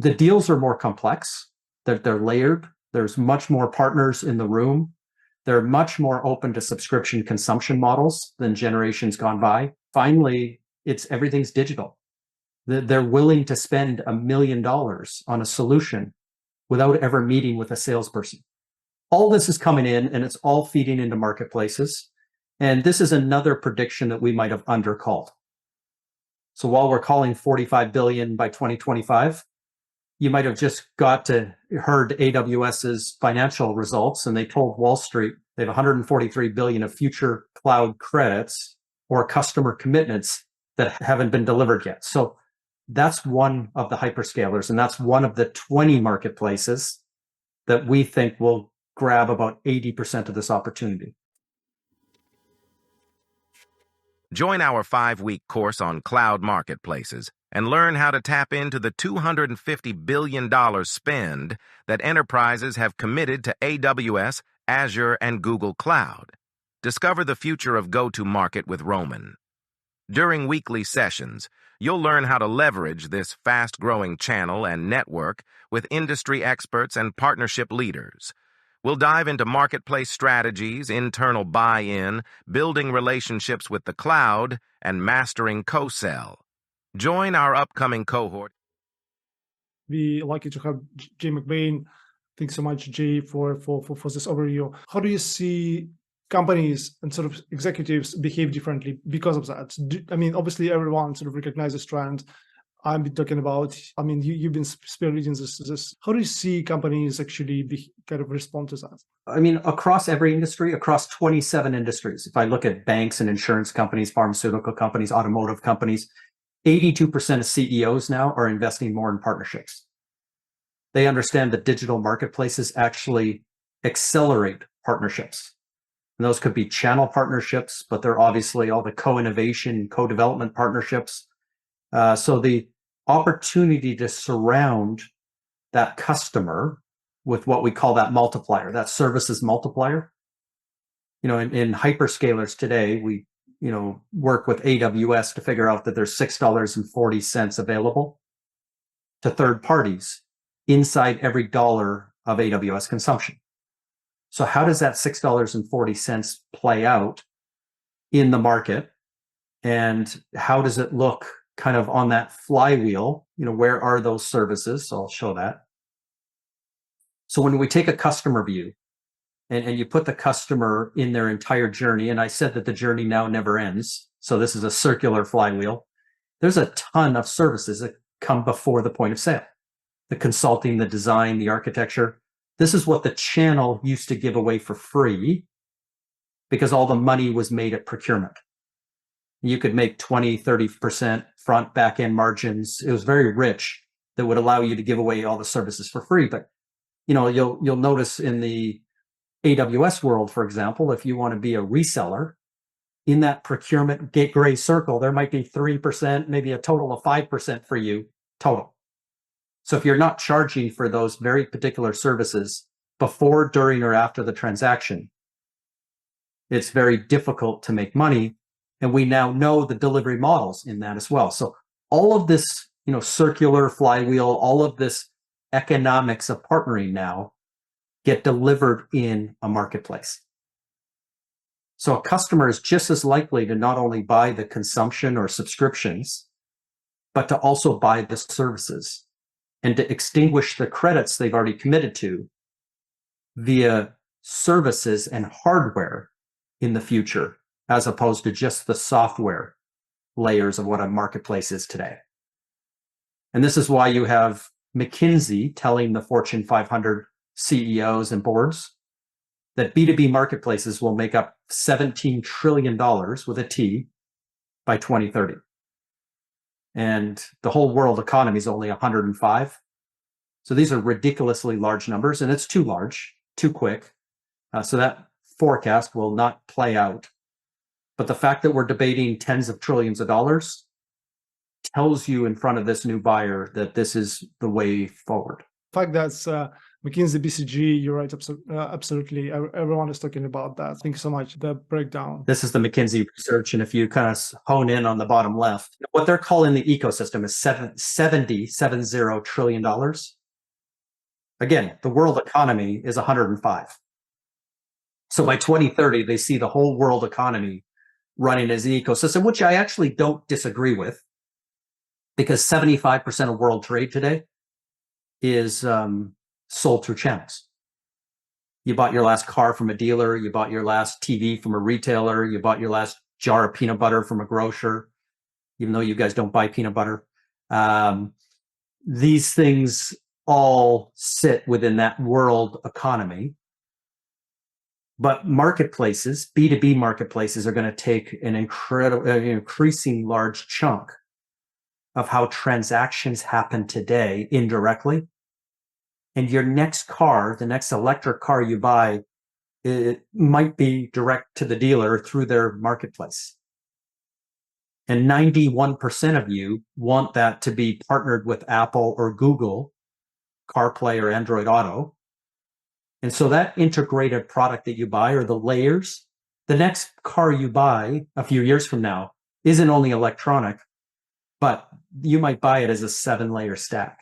The deals are more complex, they're layered. There's much more partners in the room. They're much more open to subscription consumption models than generations gone by. Finally, everything's digital. They're willing to spend $1 million on a solution without ever meeting with a salesperson. All this is coming in and it's all feeding into marketplaces. And this is another prediction that we might have undercalled. So while we're calling 45 billion by 2025, you might have just heard AWS's financial results, and they told Wall Street they have 143 billion of future cloud credits or customer commitments that haven't been delivered yet. So that's one of the hyperscalers, and that's one of the 20 marketplaces that we think will grab about 80% of this opportunity. Join our 5-week course on cloud marketplaces and learn how to tap into the $250 billion spend that enterprises have committed to AWS, Azure, and Google Cloud. Discover the future of go-to-market with Roman. During weekly sessions, you'll learn how to leverage this fast-growing channel and network with industry experts and partnership leaders. We'll dive into marketplace strategies, internal buy-in, building relationships with the cloud, and mastering co-sell. Join our upcoming cohort. We lucky to have Jay McBain. Thanks so much, Jay, for this overview. How do you see companies and sort of executives behave differently because of that? I mean, obviously, everyone sort of recognizes trend. I'm talking about, I mean, you've been spearleading this. How do you see companies actually kind of respond to that? I mean, across every industry, across 27 industries, if I look at banks and insurance companies, pharmaceutical companies, automotive companies, 82% of CEOs now are investing more in partnerships. They understand that digital marketplaces actually accelerate partnerships. And those could be channel partnerships, but they're obviously all the co-innovation, co-development partnerships. So the opportunity to surround that customer with what we call that multiplier, that services multiplier. You know, in hyperscalers today, we work with AWS to figure out that there's $6.40 available to third parties inside every dollar of AWS consumption. So how does that $6.40 play out in the market? And how does it look kind of on that flywheel? Where are those services? So I'll show that. So when we take a customer view and you put the customer in their entire journey, and I said that the journey now never ends. So this is a circular flywheel. There's a ton of services that come before the point of sale. The consulting, the design, the architecture. This is what the channel used to give away for free because all the money was made at procurement. You could make 20, 30% front back end margins. It was very rich that would allow you to give away all the services for free. But you'll notice in the AWS world, for example, if you want to be a reseller in that procurement gray circle, there might be 3%, maybe a total of 5% for you total. So if you're not charging for those very particular services before, during, or after the transaction, it's very difficult to make money. And we now know the delivery models in that as well. So all of this, circular flywheel, all of this economics of partnering now get delivered in a marketplace. So a customer is just as likely to not only buy the consumption or subscriptions, but to also buy the services and to extinguish the credits they've already committed to via services and hardware in the future, as opposed to just the software layers of what a marketplace is today. And this is why you have McKinsey telling the Fortune 500 CEOs and boards that B2B marketplaces will make up $17 trillion with a T by 2030. And the whole world economy is only 105. So these are ridiculously large numbers, and it's too large, too quick. So that forecast will not play out. But the fact that we're debating tens of trillions of dollars tells you in front of this new buyer that this is the way forward. The fact that McKinsey, BCG, you're right, absolutely. Everyone is talking about that. Thanks so much. The breakdown. This is the McKinsey research. And if you kind of hone in on the bottom left, what they're calling the ecosystem is $70 trillion. Again, the world economy is 105. So by 2030, they see the whole world economy running as an ecosystem, which I actually don't disagree with, because 75% of world trade today is sold through channels. You bought your last car from a dealer, you bought your last TV from a retailer, you bought your last jar of peanut butter from a grocer, even though you guys don't buy peanut butter. These things all sit within that world economy. But marketplaces, B2B marketplaces, are going to take an increasing large chunk of how transactions happen today indirectly. And your next car, the next electric car you buy, it might be direct to the dealer through their marketplace. And 91% of you want that to be partnered with Apple or Google, CarPlay or Android Auto. And so that integrated product that you buy, or the layers, the next car you buy a few years from now isn't only electronic, but you might buy it as a 7-layer stack.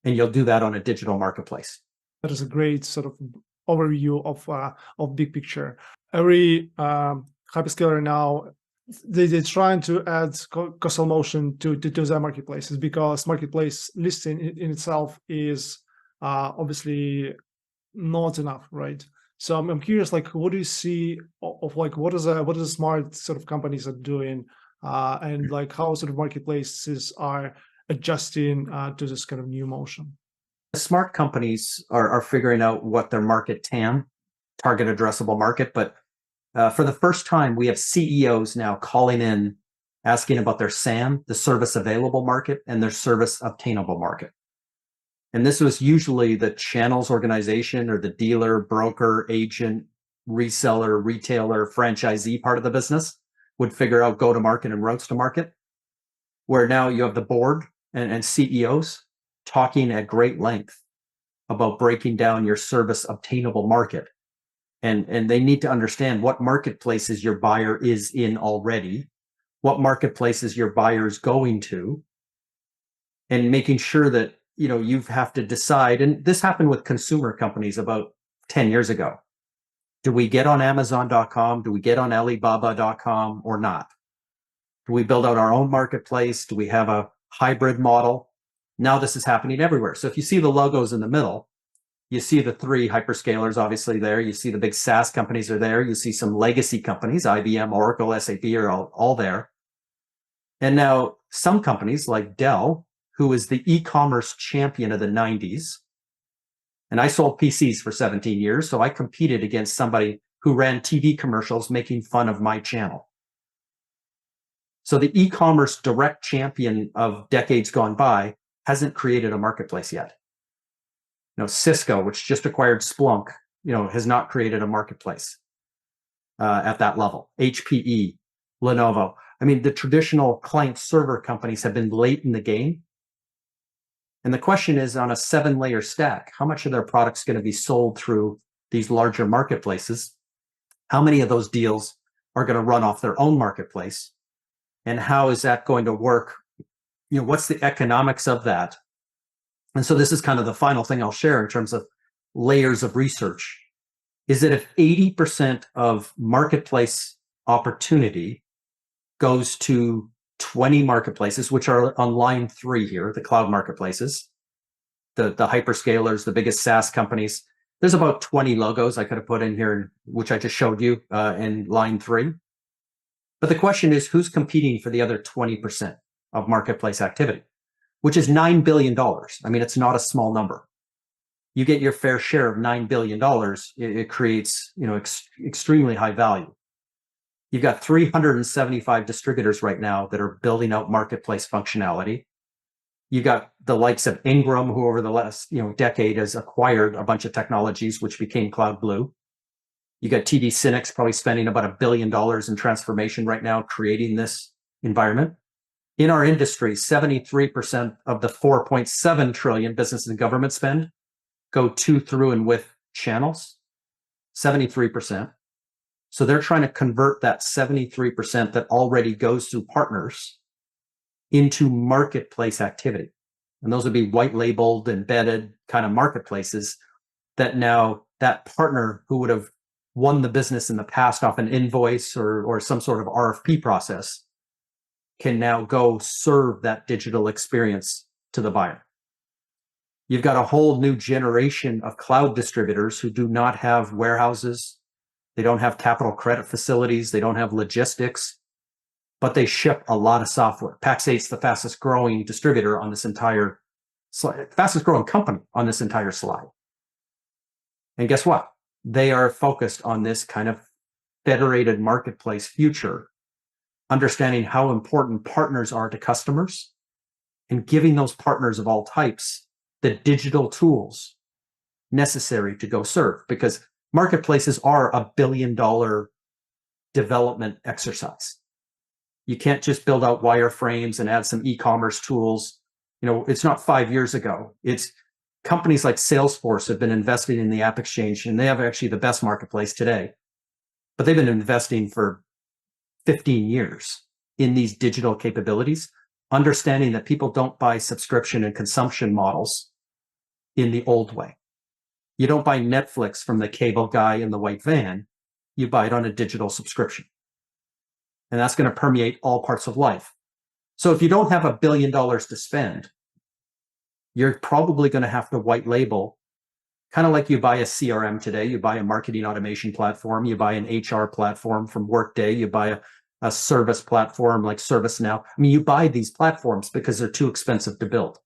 And you'll do that on a digital marketplace. That is a great sort of overview of big picture. Every hyperscaler now, they're trying to add coastal motion to their marketplaces, because marketplace listing in itself is obviously not enough, right? So I'm curious, like, what do you see of like what is a smart sort of companies are doing, and like how sort of marketplaces are adjusting to this kind of new motion? Smart companies are figuring out what their market TAM, target addressable market, but for the first time, we have CEOs now calling in, asking about their SAM, the service available market, and their service obtainable market. And this was usually the channels organization or the dealer, broker, agent, reseller, retailer, franchisee part of the business would figure out go-to-market and routes to market, where now you have the board and CEOs talking at great length about breaking down your service obtainable market. And they need to understand what marketplaces your buyer is in already, what marketplaces your buyer is going to, and making sure that, you know, you have to decide. And this happened with consumer companies about 10 years ago. Do we get on Amazon.com? Do we get on Alibaba.com or not? Do we build out our own marketplace? Do we have a hybrid model? Now this is happening everywhere. So if you see the logos in the middle, you see the 3 hyperscalers obviously there. You see the big SaaS companies are there. You see some legacy companies, IBM, Oracle, SAP are all there. And now some companies like Dell, who is the e-commerce champion of the 90s. And I sold PCs for 17 years, so I competed against somebody who ran TV commercials making fun of my channel. So the e-commerce direct champion of decades gone by hasn't created a marketplace yet. You know, Cisco, which just acquired Splunk, you know, has not created a marketplace at that level. HPE, Lenovo. I mean, the traditional client server companies have been late in the game. And the question is, on a 7-layer stack, how much of their products going to be sold through these larger marketplaces? How many of those deals are going to run off their own marketplace? And how is that going to work? You know, what's the economics of that? And so this is kind of the final thing I'll share in terms of layers of research, is that if 80% of marketplace opportunity goes to 20 marketplaces, which are on line 3 here, the cloud marketplaces, the hyperscalers, the biggest SaaS companies, there's about 20 logos I could have put in here, which I just showed you in line 3. But the question is, who's competing for the other 20% of marketplace activity, which is $9 billion. I mean, it's not a small number. You get your fair share of $9 billion, it creates, you know, extremely high value. You've got 375 distributors right now that are building out marketplace functionality. You got the likes of Ingram, who over the last, you know, decade has acquired a bunch of technologies, which became Cloud Blue. You got TD SYNNEX probably spending about $1 billion in transformation right now, creating this environment. In our industry, 73% of the $4.7 trillion business and government spend go to, through, and with channels, 73%. So they're trying to convert that 73% that already goes through partners into marketplace activity. And those would be white labeled, embedded kind of marketplaces that now that partner who would have won the business in the past off an invoice or some sort of RFP process can now go serve that digital experience to the buyer. You've got a whole new generation of cloud distributors who do not have warehouses. They don't have capital credit facilities. They don't have logistics, but they ship a lot of software. Pax8's the fastest growing distributor on this entire slide, fastest growing company on this entire slide. And guess what? They are focused on this kind of federated marketplace future, understanding how important partners are to customers and giving those partners of all types the digital tools necessary to go serve, because marketplaces are $1 billion development exercise. You can't just build out wireframes and add some e-commerce tools. You know, it's not 5 years ago. It's companies like Salesforce have been investing in the App Exchange, and they have actually the best marketplace today. But they've been investing for 15 years in these digital capabilities, understanding that people don't buy subscription and consumption models in the old way. You don't buy Netflix from the cable guy in the white van. You buy it on a digital subscription. And that's going to permeate all parts of life. So if you don't have $1 billion to spend, you're probably going to have to white label, kind of like you buy a CRM today. You buy a marketing automation platform. You buy an HR platform from Workday. You buy a service platform like ServiceNow. I mean, you buy these platforms because they're too expensive to build.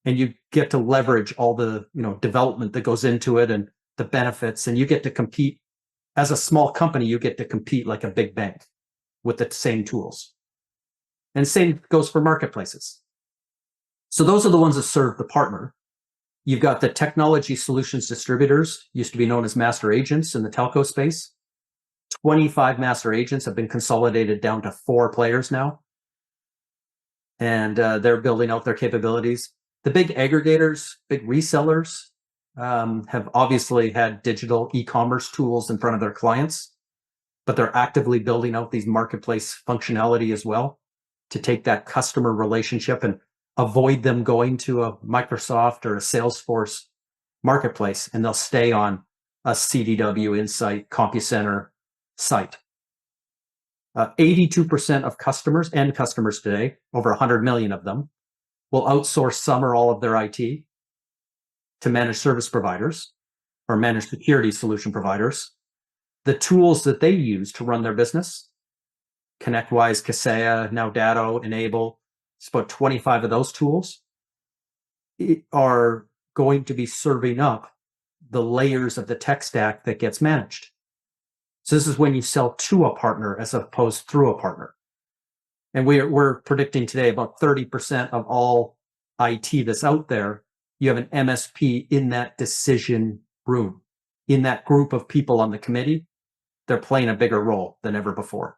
And you get to leverage all the, development that goes into it and the benefits, and you get to compete. As a small company, you get to compete like a big bank with the same tools. And same goes for marketplaces. So those are the ones that serve the partner. You've got the technology solutions distributors, used to be known as master agents in the telco space. 25 master agents have been consolidated down to 4 players now. And they're building out their capabilities. The big aggregators, big resellers, have obviously had digital e-commerce tools in front of their clients, but they're actively building out these marketplace functionality as well to take that customer relationship and avoid them going to a Microsoft or a Salesforce marketplace, and they'll stay on a CDW, Insight, CompuCenter site. 82% of customers today, over 100 million of them, will outsource some or all of their IT to managed service providers or managed security solution providers. The tools that they use to run their business, ConnectWise, Kaseya, now Datto, Enable, it's about 25 of those tools are going to be serving up the layers of the tech stack that gets managed. So this is when you sell to a partner as opposed through a partner. And we're predicting today about 30% of all IT that's out there, you have an MSP in that decision room, in that group of people on the committee. They're playing a bigger role than ever before.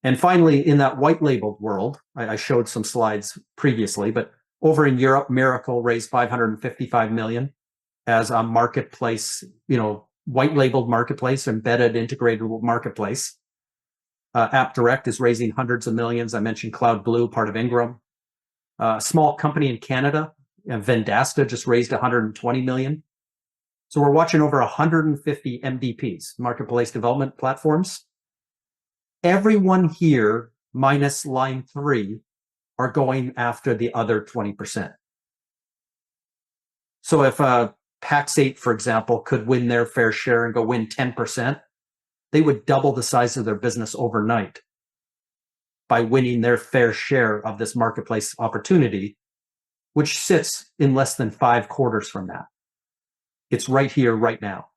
And finally, in that white labeled world, I showed some slides previously, but over in Europe, Miracle raised 555 million as a marketplace, white labeled marketplace, embedded integrated marketplace. AppDirect is raising hundreds of millions. I mentioned Cloud Blue, part of Ingram. A small company in Canada, Vendasta, just raised 120 million. So we're watching over 150 MDPs, marketplace development platforms. Everyone here, minus line 3, are going after the other 20%. So if Pax8, for example, could win their fair share and go win 10%, they would double the size of their business overnight by winning their fair share of this marketplace opportunity, which sits in less than 5 quarters from that. It's right here, right now.